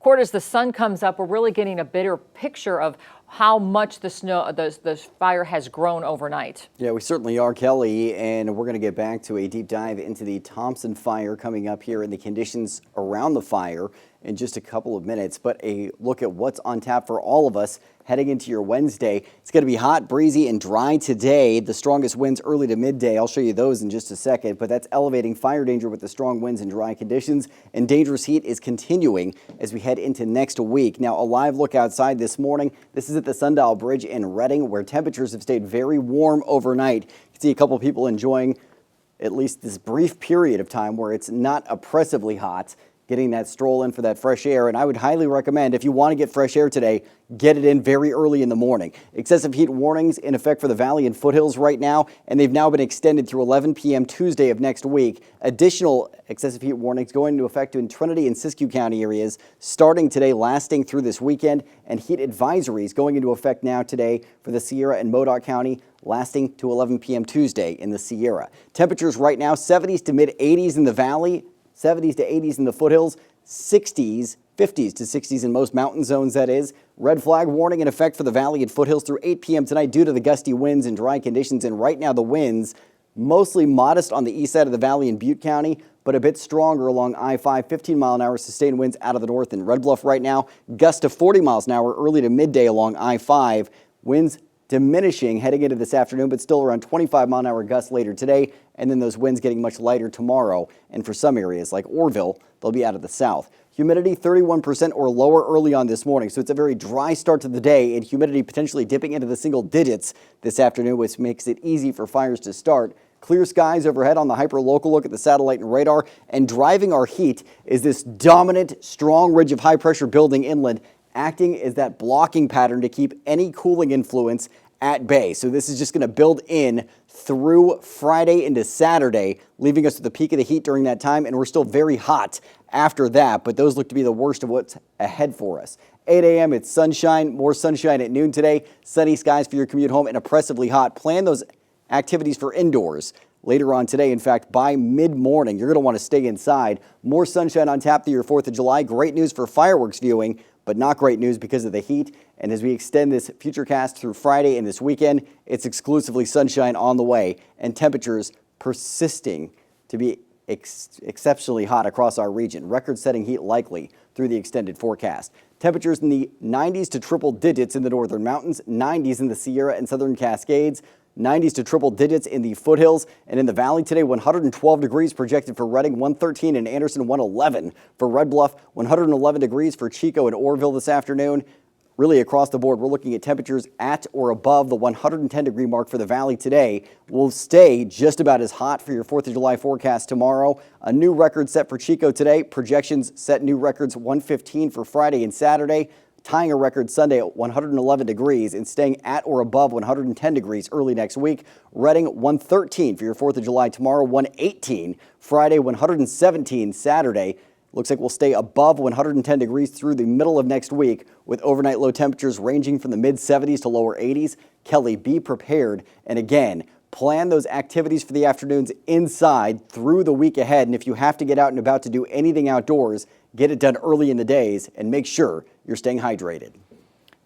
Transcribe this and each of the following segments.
Court, as the sun comes up, we're really getting a better picture of how much the fire has grown overnight. Yeah, we certainly are, Kelly, and we're going to get back to a deep dive into the Thompson fire coming up here and the conditions around the fire in just a couple of minutes. But a look at what's on tap for all of us heading into your Wednesday. It's going to be hot, breezy, and dry today. The strongest winds early to midday. I'll show you those in just a second, but that's elevating fire danger with the strong winds and dry conditions, and dangerous heat is continuing as we head into next week. Now, a live look outside this morning. This is at the Sundial Bridge in Reading, where temperatures have stayed very warm overnight. You can see a couple people enjoying at least this brief period of time where it's not oppressively hot, getting that stroll in for that fresh air. And I would highly recommend, if you want to get fresh air today, get it in very early in the morning. Excessive heat warnings in effect for the valley and foothills right now, and they've now been extended through 11 p.m. Tuesday of next week. Additional excessive heat warnings going into effect in Trinity and Siskiyou County areas starting today, lasting through this weekend, and heat advisories going into effect now today for the Sierra and Modoc County, lasting to 11 p.m. Tuesday in the Sierra. Temperatures right now, 70s to mid 80s in the valley, 70s to 80s in the foothills, 60s, 50s to 60s in most mountain zones, that is. Red flag warning in effect for the valley and foothills through 8 p.m. tonight due to the gusty winds and dry conditions. And right now the winds mostly modest on the east side of the valley in Butte County, but a bit stronger along I-5, 15-mile-an-hour sustained winds out of the north in Red Bluff right now. Gusts to 40 miles an hour early to midday along I-5. Winds diminishing heading into this afternoon, but still around 25-mile-an-hour gusts later today, and then those winds getting much lighter tomorrow. And for some areas like Orville, they'll be out of the south. Humidity 31% or lower early on this morning, so it's a very dry start to the day, and humidity potentially dipping into the single digits this afternoon, which makes it easy for fires to start. Clear skies overhead on the hyper-local look at the satellite and radar, and driving our heat is this dominant, strong ridge of high pressure building inland, acting as that blocking pattern to keep any cooling influence at bay. So this is just going to build in through Friday into Saturday, leaving us with the peak of the heat during that time, and we're still very hot after that, but those look to be the worst of what's ahead for us. 8 a.m. it's sunshine, more sunshine at noon today, sunny skies for your commute home, and oppressively hot. Plan those activities for indoors later on today. In fact, by mid-morning, you're going to want to stay inside. More sunshine on tap through your 4th of July. Great news for fireworks viewing, but not great news because of the heat. And as we extend this futurecast through Friday and this weekend, it's exclusively sunshine on the way and temperatures persisting to be exceptionally hot across our region. Record-setting heat likely through the extended forecast. Temperatures in the 90s to triple digits in the northern mountains, 90s in the Sierra and southern Cascades, 90s to triple digits in the foothills, and in the valley today, 112 degrees projected for Reading, 113 in Anderson, 111 for Red Bluff, 111 degrees for Chico and Orville this afternoon. Really across the board, we're looking at temperatures at or above the 110-degree mark for the valley today. We'll stay just about as hot for your 4th of July forecast tomorrow. A new record set for Chico today. Projections set new records 115 for Friday and Saturday, tying a record Sunday at 111 degrees and staying at or above 110 degrees early next week. Reading 113 for your 4th of July tomorrow, 118 Friday, 117 Saturday. Looks like we'll stay above 110 degrees through the middle of next week with overnight low temperatures ranging from the mid-70s to lower 80s. Kelly, be prepared. And again, plan those activities for the afternoons inside through the week ahead. And if you have to get out and about to do anything outdoors, get it done early in the days and make sure you're staying hydrated.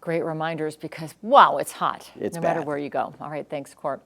Great reminders because, wow, it's hot. It's no bad. matter where you go. All right, thanks, Court.